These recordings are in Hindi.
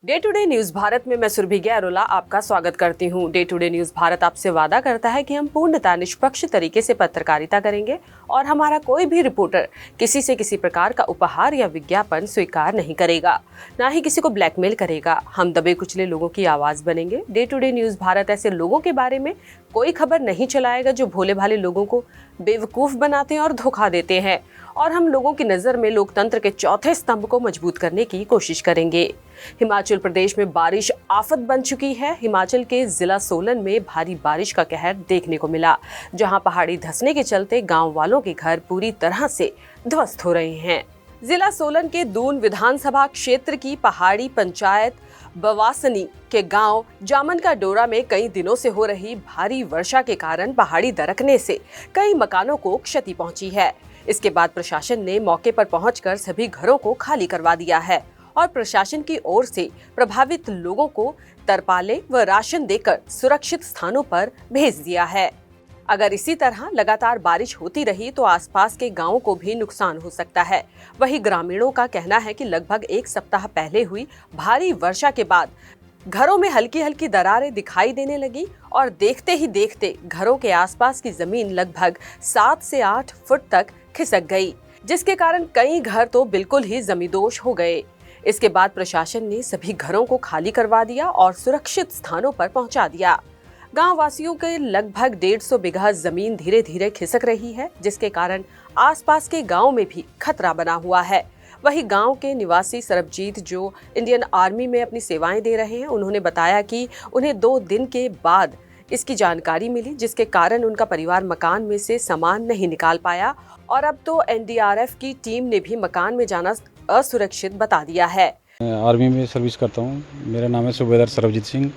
Day to day news Bharat में मैं सुरभि अरोला आपका स्वागत करती हूं। Day to day news Bharat आपसे वादा करता है कि हम पूर्णतः निष्पक्ष तरीके से पत्रकारिता करेंगे और हमारा कोई भी रिपोर्टर किसी से किसी प्रकार का उपहार या विज्ञापन स्वीकार नहीं करेगा, ना ही किसी को ब्लैकमेल करेगा। हम दबे कुचले लोगों की आवाज बनेंगे। Day to day news Bharat ऐसे लोगों के बारे में कोई खबर नहीं चलाएगा जो भोले भाले लोगों को बेवकूफ बनाते हैं और धोखा देते हैं, और हम लोगों की नजर में लोकतंत्र के चौथे स्तंभ को मजबूत करने की कोशिश करेंगे। हिमाचल प्रदेश में बारिश आफत बन चुकी है। हिमाचल के जिला सोलन में भारी बारिश का कहर देखने को मिला, जहां पहाड़ी धंसने के चलते गांव वालों के घर पूरी तरह से ध्वस्त हो रहे हैं। जिला सोलन के दून विधानसभा क्षेत्र की पहाड़ी पंचायत बवासनी के गांव जामन का डोरा में कई दिनों से हो रही भारी वर्षा के कारण पहाड़ी दरकने से कई मकानों को क्षति पहुंची है। इसके बाद प्रशासन ने मौके पर पहुंचकर सभी घरों को खाली करवा दिया है और प्रशासन की ओर से प्रभावित लोगों को तरपाले व राशन देकर सुरक्षित स्थानों पर भेज दिया है। अगर इसी तरह लगातार बारिश होती रही तो आसपास के गांवों को भी नुकसान हो सकता है। वहीं ग्रामीणों का कहना है कि लगभग एक सप्ताह पहले हुई भारी वर्षा के बाद घरों में हल्की हल्की दरारें दिखाई देने लगी और देखते ही देखते घरों के आसपास की जमीन लगभग 7 से 8 फुट तक खिसक गई, जिसके कारण कई घर तो बिल्कुल ही जमींदोज हो गए। इसके बाद प्रशासन ने सभी घरों को खाली करवा दिया और सुरक्षित स्थानों पर पहुंचा दिया। गांव वासियों के लगभग 150 बीघा जमीन धीरे धीरे खिसक रही है, जिसके कारण आसपास के गांव में भी खतरा बना हुआ है। वहीं गांव के निवासी सरबजीत, जो इंडियन आर्मी में अपनी सेवाएं दे रहे हैं, उन्होंने बताया कि उन्हें 2 दिन के बाद इसकी जानकारी मिली, जिसके कारण उनका परिवार मकान में से सामान नहीं निकाल पाया और अब तो एनडीआरएफ की टीम ने भी मकान में जाना असुरक्षित बता दिया है। आर्मी में सर्विस करता हूँ। मेरा नाम है सूबेदार सरबजीत सिंह।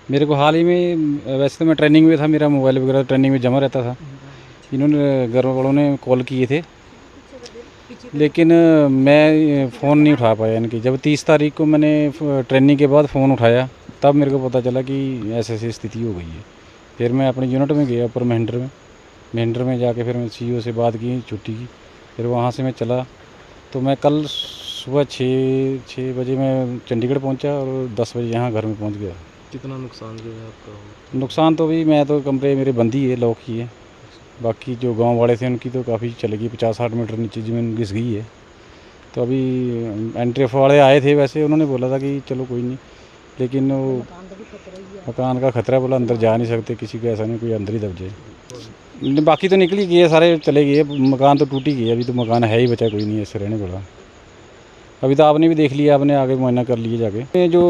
मेरे को हाल ही में, वैसे तो मैं ट्रेनिंग में था, मेरा मोबाइल वगैरह ट्रेनिंग में जमा रहता था। इन्होंने घर वालों ने कॉल किए थे, लेकिन मैं फ़ोन नहीं उठा पाया इनकी। जब 30 तारीख को मैंने ट्रेनिंग के बाद फ़ोन उठाया, तब मेरे को पता चला कि ऐसी स्थिति हो गई है। फिर मैं अपनी यूनिट में गया ऊपर महेंद्र में जाके फिर मैं सीईओ से बात की, छुट्टी की। फिर वहाँ से मैं चला तो मैं कल सुबह 6 बजे मैं चंडीगढ़ पहुँचा और 10 बजे यहाँ घर में पहुँच गया। कितना नुकसान जो है आपका? नुकसान तो अभी मैं तो कमरे मेरे बंद ही है, लॉक ही है। बाकी जो गांव वाले थे उनकी तो काफ़ी चलेगी, 50-60 मीटर नीचे ज़मीन घिस गई है। तो अभी एंट्री वाले आए थे, वैसे उन्होंने बोला था कि चलो कोई नहीं, लेकिन वो मकान का खतरा, बोला अंदर जा नहीं सकते, किसी का ऐसा नहीं कोई अंदर ही दब जाए। बाकी तो निकल ही गए, सारे चले गए, मकान तो टूट ही गए। अभी तो मकान है ही बचा, कोई नहीं ऐसे रहने पड़ा। अभी तो आपने भी देख लिया, आपने आगे मुआयना कर लिए जाके। ये जो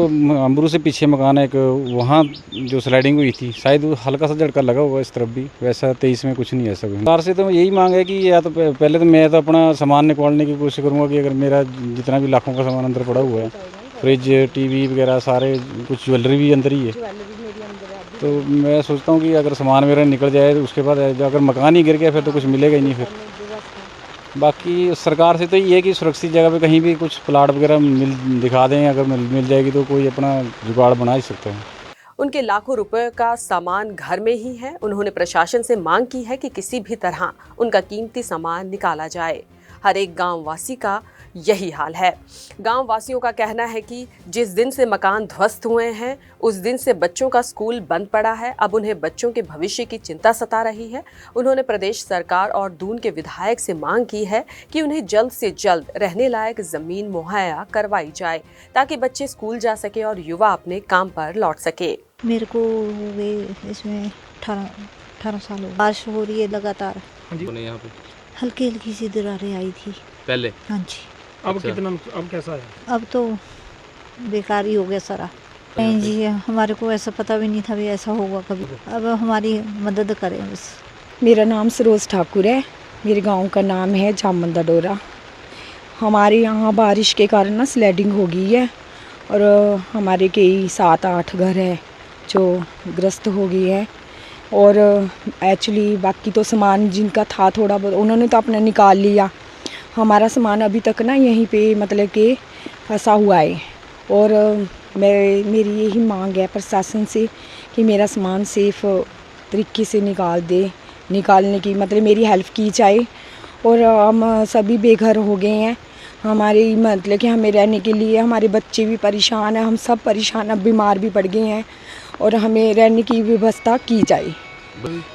अम्बरू से पीछे मकान है एक, वहाँ जो स्लाइडिंग हुई थी, शायद हल्का सा झटका लगा होगा इस तरफ भी। वैसा 23 में कुछ नहीं ऐसा। सरकार से तो यही मांग है कि या तो पहले तो मैं तो अपना सामान निकालने की कोशिश करूँगा कि अगर मेरा जितना भी लाखों का सामान अंदर पड़ा हुआ है, फ्रिज, टीवी वगैरह सारे, कुछ ज्वेलरी भी अंदर ही है, तो मैं सोचता हूँ कि अगर सामान मेरा निकल जाए तो उसके बाद अगर मकान ही गिर गया फिर तो कुछ मिलेगा ही नहीं। फिर बाकी सरकार से तो ये है कि सुरक्षित जगह पे कहीं भी कुछ प्लाट वगैरह दिखा दें, अगर मिल जाएगी तो कोई अपना जुगाड़ बना ही सकता है। उनके लाखों रुपए का सामान घर में ही है। उन्होंने प्रशासन से मांग की है कि किसी भी तरह उनका कीमती सामान निकाला जाए। हर एक गाँव वासी का यही हाल है। गांव वासियों का कहना है कि जिस दिन से मकान ध्वस्त हुए हैं उस दिन से बच्चों का स्कूल बंद पड़ा है। अब उन्हें बच्चों के भविष्य की चिंता सता रही है। उन्होंने प्रदेश सरकार और दून के विधायक से मांग की है कि उन्हें जल्द से जल्द रहने लायक जमीन मुहैया करवाई जाए, ताकि बच्चे स्कूल जा सके और युवा अपने काम पर लौट सके। मेरे को इसमें 18 साल हो, बारिश हो रही है लगातार। यहाँ पे हल्की हल्की सी दरारें आई थी पहले। हाँ जी। अब अच्छा। अब कैसा है? अब तो बेकार ही हो गया सारा। नहीं जी, हमारे को ऐसा पता भी नहीं था भी ऐसा होगा कभी। अब हमारी मदद करें बस। मेरा नाम सरोज ठाकुर है। मेरे गांव का नाम है जामन का डोरा। हमारे यहाँ बारिश के कारण ना स्लाइडिंग हो गई है और हमारे कई 7-8 घर है जो ग्रस्त हो गई है। और एक्चुअली बाकी तो सामान जिनका था थोड़ा बहुत उन्होंने तो अपना निकाल लिया। हमारा सामान अभी तक ना यहीं पे मतलब कि फंसा हुआ है और मेरी यही मांग है प्रशासन से कि मेरा सामान सेफ़ तरीके से निकालने की मतलब मेरी हेल्प की जाए। और हम सभी बेघर हो गए हैं हमारी मतलब कि हमें रहने के लिए, हमारे बच्चे भी परेशान हैं, हम सब परेशान, अब बीमार भी पड़ गए हैं और हमें रहने की व्यवस्था की जाए।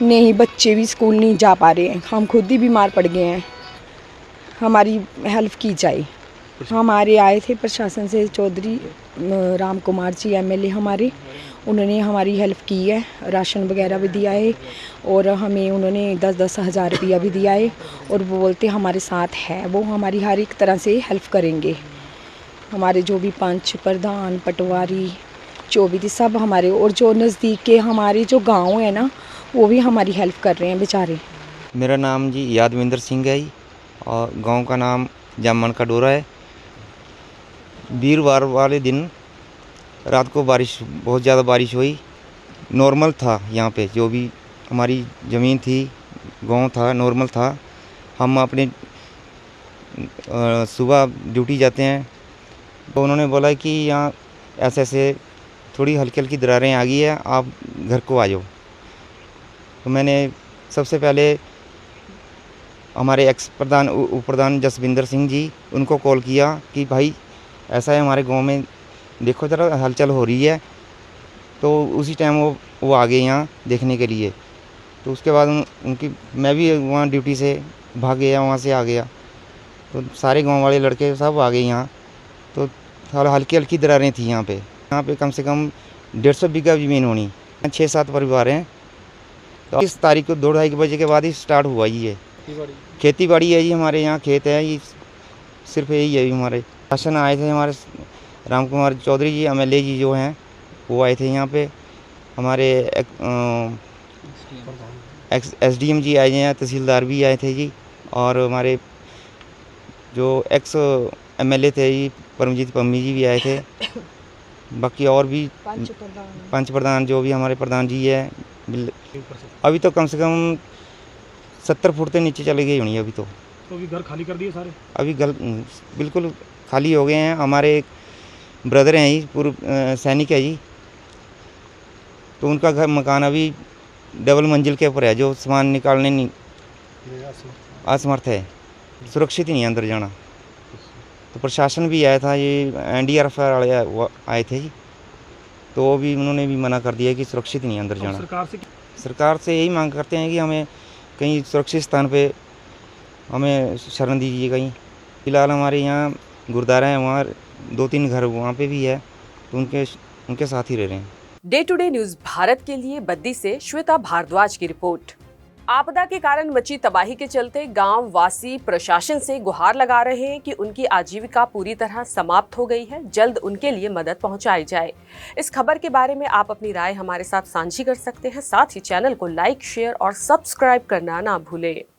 नहीं, बच्चे भी स्कूल नहीं जा पा रहे हैं, हम खुद ही बीमार पड़ गए हैं, हमारी हेल्प की जाए। हमारे आए थे प्रशासन से चौधरी राम कुमार जी एमएलए हमारे, उन्होंने हमारी हेल्प की है, राशन वगैरह भी दिया है और हमें उन्होंने 10-10 हज़ार रुपया भी दिया है और वो बोलते हमारे साथ है, वो हमारी हर एक तरह से हेल्प करेंगे। हमारे जो भी पंच, प्रधान, पटवारी जो भी थे सब हमारे, और जो नज़दीक के हमारे जो गांव है ना, वो भी हमारी हेल्प कर रहे हैं बेचारे। मेरा नाम जी यादविंदर सिंह है जी और गांव का नाम जामन का डोरा है। वीरवार वाले दिन रात को बहुत ज़्यादा बारिश हुई। नॉर्मल था यहाँ पे, जो भी हमारी ज़मीन थी, गांव था, नॉर्मल था। हम अपने सुबह ड्यूटी जाते हैं तो उन्होंने बोला कि यहाँ ऐसे ऐसे थोड़ी हल्की हल्की दरारें आ गई है, आप घर को आ जाओ। तो मैंने सबसे पहले हमारे एक्स प्रधान उप प्रधान जसविंदर सिंह जी, उनको कॉल किया कि भाई ऐसा है हमारे गांव में, देखो ज़रा हलचल हो रही है। तो उसी टाइम वो आ गए यहाँ देखने के लिए। तो उसके बाद उनकी मैं भी वहाँ ड्यूटी से भाग गया, वहाँ से आ गया। तो सारे गांव वाले लड़के सब आ गए यहाँ। तो हल्की हल्की दरारें थी यहाँ पे कम से कम 150 बीघा ज़मीन होनी, 6-7 परिवार हैं। तो इस तारीख को 2-2:30 बजे के बाद ही स्टार्ट हुआ जी ये खेती बाड़ी है जी। हमारे यहाँ खेत है, ये सिर्फ यही है हमारे। शासन आए थे हमारे राम कुमार चौधरी जी एमएलए जी जो हैं, वो आए थे यहाँ पे। हमारे एसडीएम जी आए हैं, तहसीलदार भी आए थे जी, और हमारे जो एक्स एमएलए थे जी परमजीत पम्मी जी भी आए थे। बाकी और भी पंच प्रधान जो भी हमारे प्रधान जी है, अभी तो कम से कम 70 फुट से नीचे चले गई होनी अभी तो। अभी घर खाली कर दिए सारे? अभी घर बिल्कुल खाली हो गए हैं। हमारे एक ब्रदर हैं जी, पूर्व सैनिक है जी, तो उनका घर मकान अभी डबल मंजिल के ऊपर है, जो सामान निकालने नहीं असमर्थ है, सुरक्षित ही नहीं अंदर जाना। तो प्रशासन भी आया था, ये एनडीआरएफ वाले आए थे जी, तो वो भी उन्होंने भी मना कर दिया कि सुरक्षित नहीं अंदर जाना। सरकार से यही मांग करते हैं कि हमें कहीं सुरक्षित स्थान पे हमें शरण दीजिए कहीं। फिलहाल हमारे यहाँ गुरुद्वारा है, वहाँ 2-3 घर वहाँ पे भी है, तो उनके साथ ही रह रहे हैं। Day to day news Bharat के लिए बद्दी से श्वेता भारद्वाज की रिपोर्ट। आपदा के कारण मची तबाही के चलते गांव वासी प्रशासन से गुहार लगा रहे हैं कि उनकी आजीविका पूरी तरह समाप्त हो गई है, जल्द उनके लिए मदद पहुंचाई जाए। इस खबर के बारे में आप अपनी राय हमारे साथ साझी कर सकते हैं। साथ ही चैनल को लाइक, शेयर और सब्सक्राइब करना ना भूलें।